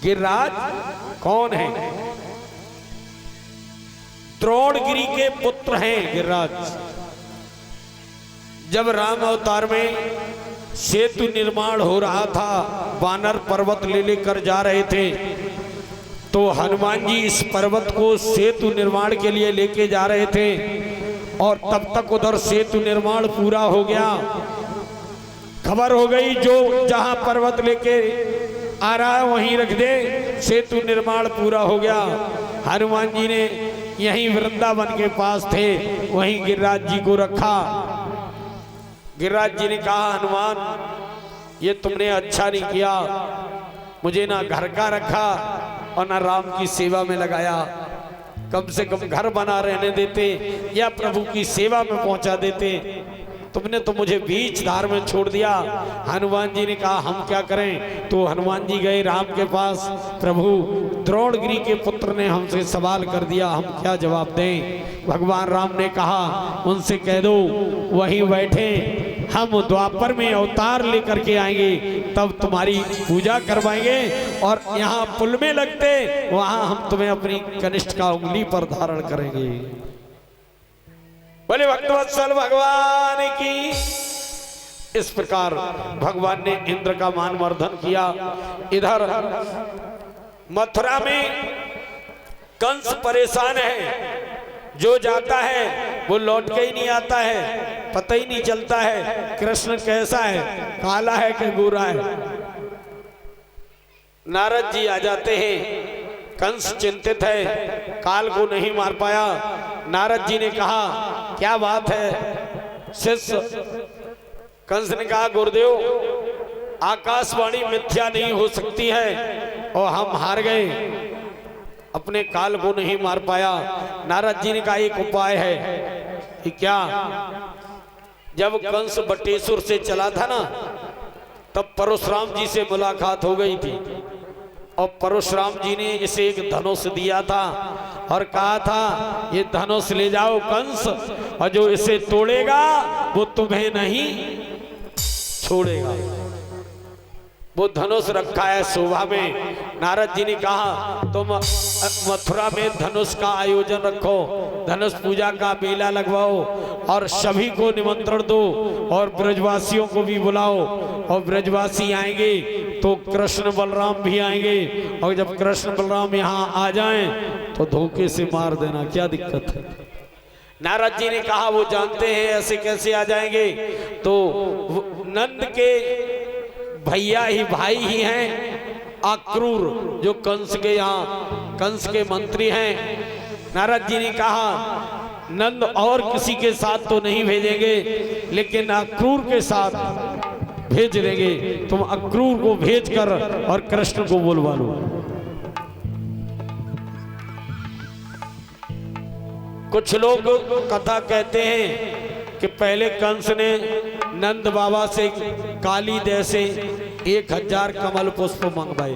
गिरिराज कौन है? द्रोणगिरी के पुत्र हैं गिरिराज। जब राम अवतार में सेतु निर्माण हो रहा था, वानर पर्वत ले लेकर जा रहे थे, तो हनुमान जी इस पर्वत को सेतु निर्माण के लिए लेके जा रहे थे और तब तक उधर सेतु निर्माण पूरा हो गया। खबर हो गई जो जहां पर्वत लेके आ रहा है वहीं रख दे, सेतु निर्माण पूरा हो गया। हनुमान जी ने यहीं वृंदावन के पास थे वहीं गिरिराज जी को रखा। गिरिराज जी ने कहा, हनुमान ये तुमने अच्छा नहीं किया, मुझे ना घर का रखा और ना राम की सेवा में लगाया। कम से कम घर बना रहने देते या प्रभु की सेवा में पहुंचा देते, तुमने तो मुझे बीच धार में छोड़ दिया। हनुमान जी ने कहा हम क्या करें? तो हनुमान जी गए राम के पास, प्रभु द्रोणगिरी के पुत्र ने हमसे सवाल कर दिया, हम क्या जवाब दें? भगवान राम ने कहा उनसे कह दो वहीं बैठे, हम द्वापर में अवतार लेकर के आएंगे, तब तुम्हारी पूजा करवाएंगे और यहाँ पुल में लगते वहां हम तुम्हें अपनी कनिष्ठ का उंगली पर धारण करेंगे। बोले भक्तवत्सल भगवान की। इस प्रकार भगवान ने इंद्र का मान वर्धन किया। इधर मथुरा में कंस परेशान है, जो जाता है वो लौट के ही नहीं आता है, पता ही नहीं चलता है कृष्ण कैसा है, काला है कि गोरा है। नारद जी आ जाते हैं, कंस चिंतित है, काल को नहीं मार पाया। नारद जी ने कहा क्या बात है शिष्य? कंस ने कहा गुरुदेव आकाशवाणी मिथ्या नहीं हो सकती है और हम हार गए, अपने काल को नहीं मार पाया। नारद जी ने कहा एक उपाय है। कि क्या? जब कंस बटेश्वर से चला था ना, तब परशुराम जी से मुलाकात हो गई थी और परशुराम जी ने इसे एक धनुष दिया था और कहा था ये धनुष ले जाओ कंस, और जो इसे तोड़ेगा वो तुम्हें नहीं छोड़ेगा। वो धनुष रखा है शोभा में। नारद जी ने कहा तुम मथुरा में धनुष का आयोजन रखो, धनुष पूजा का मेला लगवाओ और सभी को निमंत्रण दो और ब्रजवासियों को भी बुलाओ, और ब्रजवासी आएंगे तो कृष्ण बलराम भी आएंगे, और जब कृष्ण बलराम यहाँ आ जाएं तो धोखे से मार देना, क्या दिक्कत है? नारद जी ने कहा वो जानते हैं ऐसे कैसे आ जाएंगे, तो नंद के भैया ही भाई ही हैं अक्रूर, जो कंस के यहाँ कंस के मंत्री हैं। नारद जी ने कहा नंद और किसी के साथ तो नहीं भेजेंगे, लेकिन अक्रूर के साथ भेज देंगे, तुम अक्रूर को भेजकर और कृष्ण को बुलवा लो। कुछ लोग कथा कहते हैं कि पहले कंस ने नंद बाबा से काली दे से 1000 कमल पुष्प मंगवाए।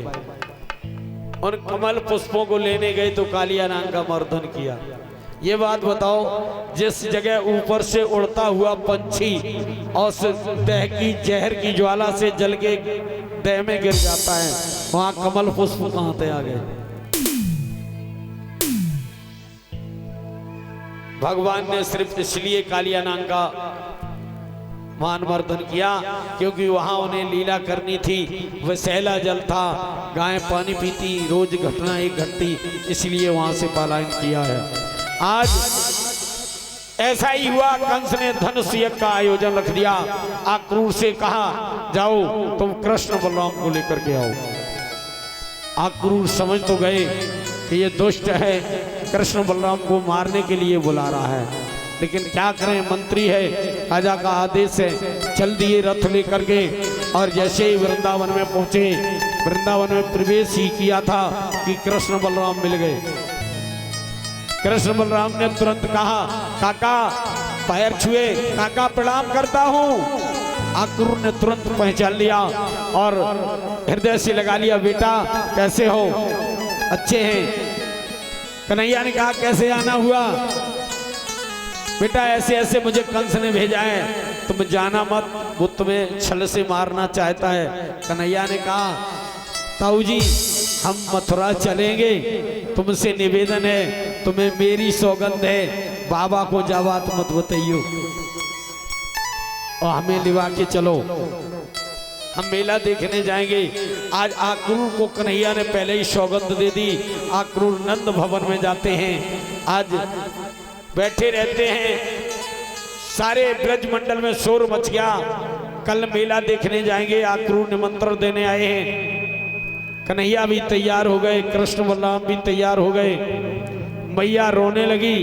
उन कमल पुष्पों को लेने गए तो कालिया नाग का मर्दन किया। ये बात बताओ, जिस जगह ऊपर से उड़ता हुआ पंछी और दह की जहर की ज्वाला से जल के दह में गिर जाता है, वहां कमल पुष्प कहां से आ गए? भगवान ने सिर्फ इसलिए कालिया नाग का मान मर्दन किया क्योंकि वहां उन्हें लीला करनी थी, वह सहला जल था, गायें पानी पीती, रोज घटना एक घटती, इसलिए वहां से पलायन किया है। आज ऐसा ही हुआ, कंस ने धनुष यज्ञ का आयोजन रख दिया। अक्रूर से कहा जाओ तुम कृष्ण बलराम को लेकर के आओ। अक्रूर समझ तो गए कि ये दुष्ट है, कृष्ण बलराम को मारने के लिए बुला रहा है, लेकिन क्या करें, मंत्री है, राजा का आदेश है। चल दिए रथ लेकर के, और जैसे ही वृंदावन में पहुंचे, वृंदावन में प्रवेश ही किया था कि कृष्ण बलराम मिल गए। कृष्ण बलराम ने तुरंत कहा काका, पैर छुए, काका प्रणाम करता हूँ। अक्रूर ने तुरंत पहचान लिया और हृदय से लगा लिया, बेटा कैसे हो? अच्छे हैं। कन्हैया ने कहा कैसे आना हुआ? बेटा ऐसे ऐसे मुझे कंस ने भेजा है, तुम जाना मत, वो तुम्हें छल से मारना चाहता है। कन्हैया ने कहा ताऊ जी हम मथुरा चलेंगे, तुमसे निवेदन है, तुम्हें मेरी सौगंध है, बाबा को जावात मत बताइयो और हमें लिवा के चलो, हम मेला देखने जाएंगे। आज आक्रूर को कन्हैया ने पहले ही सौगंध दे दी। आक्रूर नंद भवन में जाते हैं, आज बैठे रहते हैं, सारे ब्रज मंडल में शोर मच गया, कल मेला देखने जाएंगे, आक्रूर निमंत्रण देने आए हैं। कन्हैया भी तैयार हो गए, कृष्ण बलराम भी तैयार हो गए। मैया रोने लगी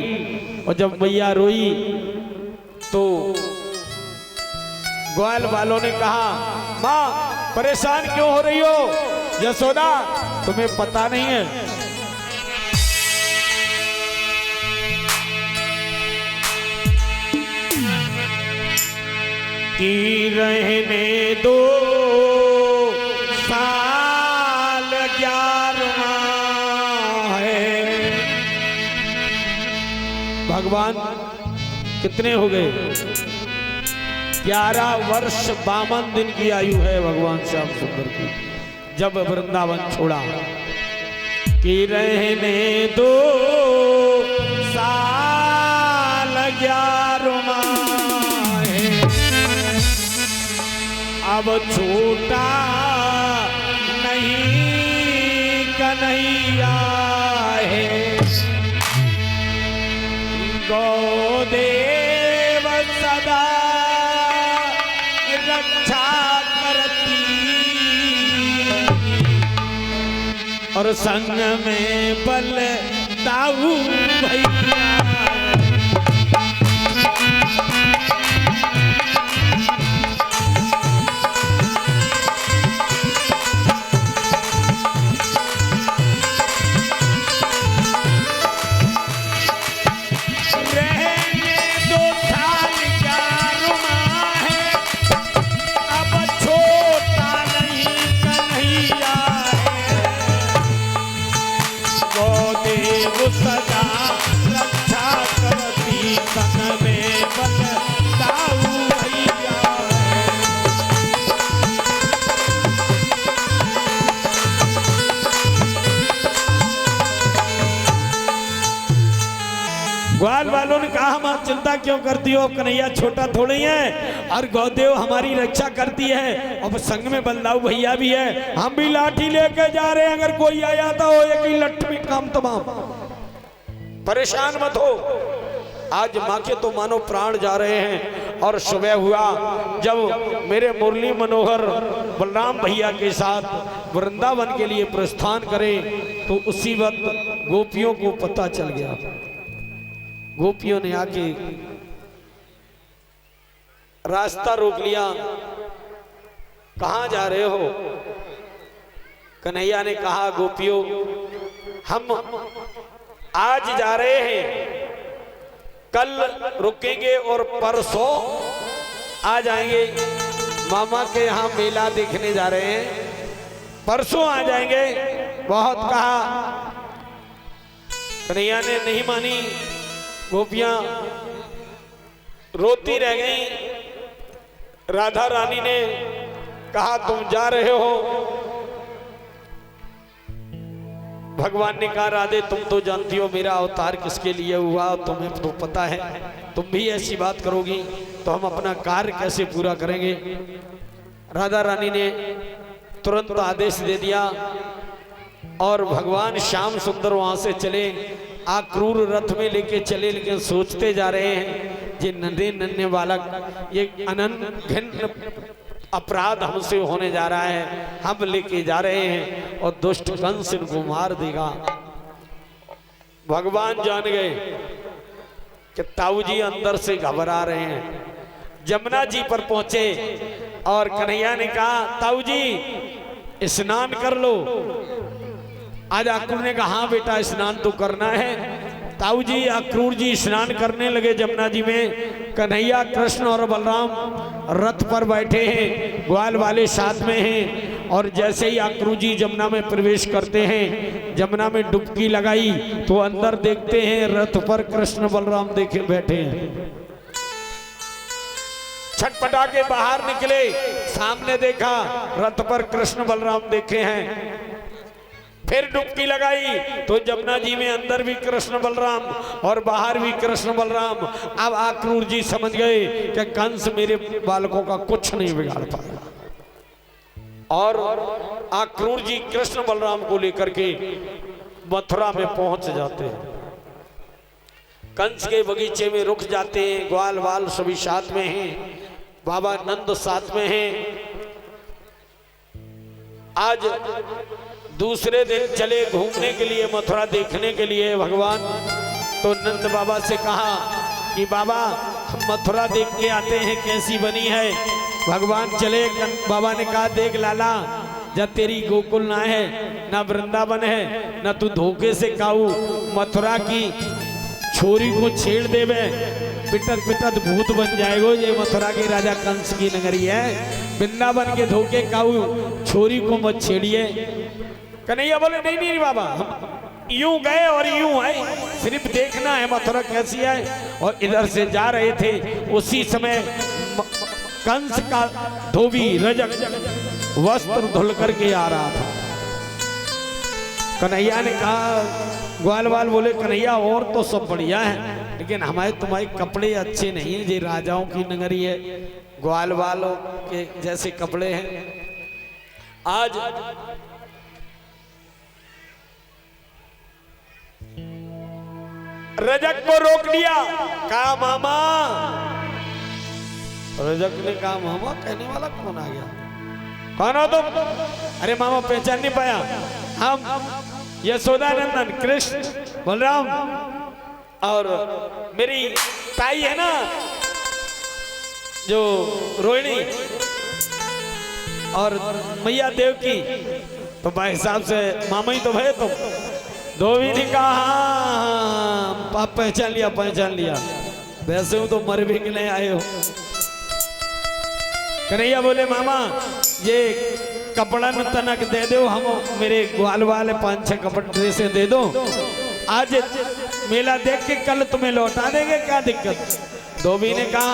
और जब मैया रोई तो ग्वाल वालों ने कहा, माँ परेशान क्यों हो रही हो? यशोदा तुम्हें पता नहीं है कि रहने दो साल 11वां है। भगवान कितने हो गए? 11 वर्ष 52 दिन की आयु है भगवान श्याम सुंदर की, जब वृंदावन छोड़ा। कि रहने दो साल 11वां है, अब छूटा नहीं कन्हैया है। गोदेव सदा रक्षा करती और संग में बल दाऊ भैया। सदा रक्षा करती संग में बल दाऊ भैया। ग्वाल वालों ने कहा, हम चिंता क्यों करती हो, कन्हैया छोटा थोड़ी है और गौदेव हमारी रक्षा करती है, और संग में बलदाऊ भैया भी है, हम भी लाठी लेके जा रहे हैं, अगर कोई आया तो एक ही लठ में काम तमाम। परेशान मत हो। आज माँ के तो मानो प्राण जा रहे हैं। और सुबह हुआ जब मेरे मुरली मनोहर बलराम भैया के साथ वृंदावन के लिए प्रस्थान करे, तो उसी वक्त गोपियों को पता चल गया। गोपियों ने आके रास्ता रोक लिया, कहाँ जा रहे हो? कन्हैया ने कहा, गोपियों हम आज जा रहे हैं, कल रुकेंगे और परसों आ जाएंगे। मामा के यहाँ मेला देखने जा रहे हैं, परसों आ जाएंगे। बहुत कहा, कन्हैया ने नहीं मानी। गोपियां रोती रह गई। राधा रानी ने कहा, तुम जा रहे हो? भगवान ने कहा, राधे तुम तो जानती हो मेरा अवतार किसके लिए हुआ, तुम्हें तो पता है, तुम भी ऐसी बात करोगी तो हम अपना कार्य कैसे पूरा करेंगे। राधा रानी ने तुरंत आदेश दे दिया और भगवान श्याम सुंदर वहां से चले। आक्रूर रथ में लेके चले, लेकिन सोचते जा रहे हैं ये नन्हे नन्हे बालक, ये अनंत घिन्न अपराध हमसे होने जा रहा है, हम लेके जा रहे हैं और दुष्ट कंस इनको मार देगा। भगवान जान गए कि ताऊ जी अंदर से घबरा रहे हैं। जमुना जी पर पहुंचे और कन्हैया ने कहा, ताऊ जी स्नान कर लो। आज आक्रूर ने कहा, हाँ बेटा स्नान तो करना है। ताऊ जी आक्रूर जी स्नान करने लगे जमुना जी में। कन्हैया कृष्ण और बलराम रथ पर बैठे हैं, ग्वाल वाले साथ में हैं। और जैसे ही आक्रूर जी जमुना में प्रवेश करते हैं, जमुना में डुबकी लगाई तो अंदर देखते हैं रथ पर कृष्ण बलराम देखे बैठे हैं। छटपटा के बाहर निकले, सामने देखा रथ पर कृष्ण बलराम देखे हैं। फिर डुबकी लगाई तो जमुना जी में अंदर भी कृष्ण बलराम और बाहर भी कृष्ण बलराम। अब अक्रूर जी समझ गए कि कंस मेरे बालकों का कुछ नहीं बिगाड़ पाएगा, और अक्रूर जी कृष्ण बलराम को लेकर के मथुरा में पहुंच जाते हैं। कंस के बगीचे में रुक जाते हैं। ग्वाल वाल सभी साथ में हैं, बाबा नंद साथ में हैं। आज दूसरे दिन चले घूमने के लिए, मथुरा देखने के लिए भगवान। तो नंद बाबा से कहा कि बाबा हम मथुरा देख के आते हैं कैसी बनी है। भगवान चले। बाबा ने कहा देख लाला, जब तेरी गोकुल ना है ना वृंदावन है, ना तू धोखे से काऊ मथुरा की छोरी को छेड़ देवे, पिटत पिटत भूत बन जाएगो। ये मथुरा के राजा कंस की नगरी है, वृंदावन के धोखे काऊ छोरी को मत छेड़िए। कन्हैया बोले नहीं नहीं बाबा, हम यूं गए और यूं आए, सिर्फ देखना है मथुरा कैसी है। और इधर से जा रहे थे, उसी समय कंस का धोबी रजक वस्त्र धुल करके आ रहा था। कन्हैया ने कहा, ग्वाल वाल बोले कन्हैया और तो सब बढ़िया है, लेकिन हमारे तुम्हारे कपड़े अच्छे नहीं है। ये राजाओं की नगरी है, ग्वाल वालों के जैसे कपड़े हैं। आज रजक को रोक दिया, कहा मामा। रजक ने कहा मामा कहने वाला कौन आ गया? कौन हो तुम? अरे मामा पहचान नहीं पाया, हम यशोदानंदन कृष्ण बलराम और मेरी ताई है ना जो रोहिणी और मैया देव की। तो भाई हिसाब से मामा ही तो भय तुम। धोबी ने कहा हाँ पहचान लिया पहचान लिया, वैसे हूं तो मर भी के नहीं आए हो। कन्हैया बोले मामा ये कपड़ा न तनक दे दो, हम मेरे ग्वाल वाले 5-6 कपड़े ड्रेसें दे दो, आज मेला देख के कल तुम्हें लौटा देंगे, क्या दिक्कत। धोबी ने कहा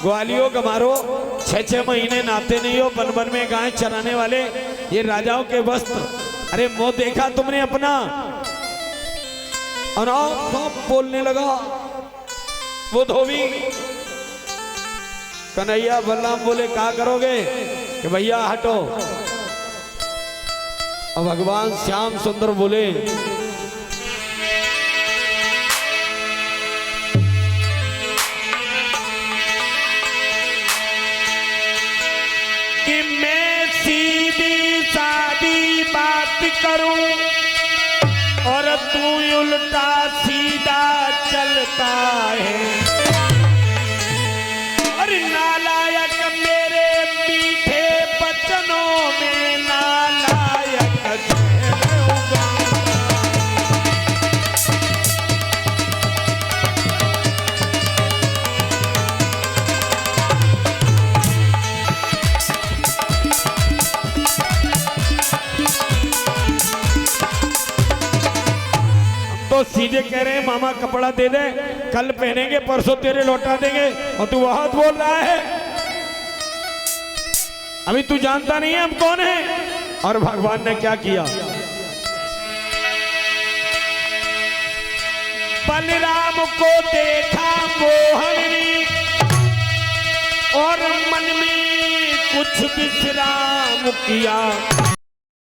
ग्वालियों का मारो 6-6 महीने नाते नहीं हो, बन बन में गाय चराने वाले ये राजाओं के वस्त्र। अरे मुंह देखा तुमने अपना? और आप बोलने लगा वो धोबी। कन्हैया बलराम बोले क्या करोगे? कि भैया हटो। और भगवान श्याम सुंदर बोले कि मैं सीधी सादी बात करूं और तू उल्टा सीधा चलता है, और नालायक मेरे मीठे बचनों में नालायक ठहरूंगा। तो सीधे कह रहे हैं मामा कपड़ा दे दे, कल पहनेंगे परसों तेरे लौटा देंगे, और तू बहुत बोल रहा है, अभी तू जानता नहीं है हम कौन हैं। और भगवान ने क्या किया? बलराम को देखा मोहन ने और मन में कुछ विश्राम किया।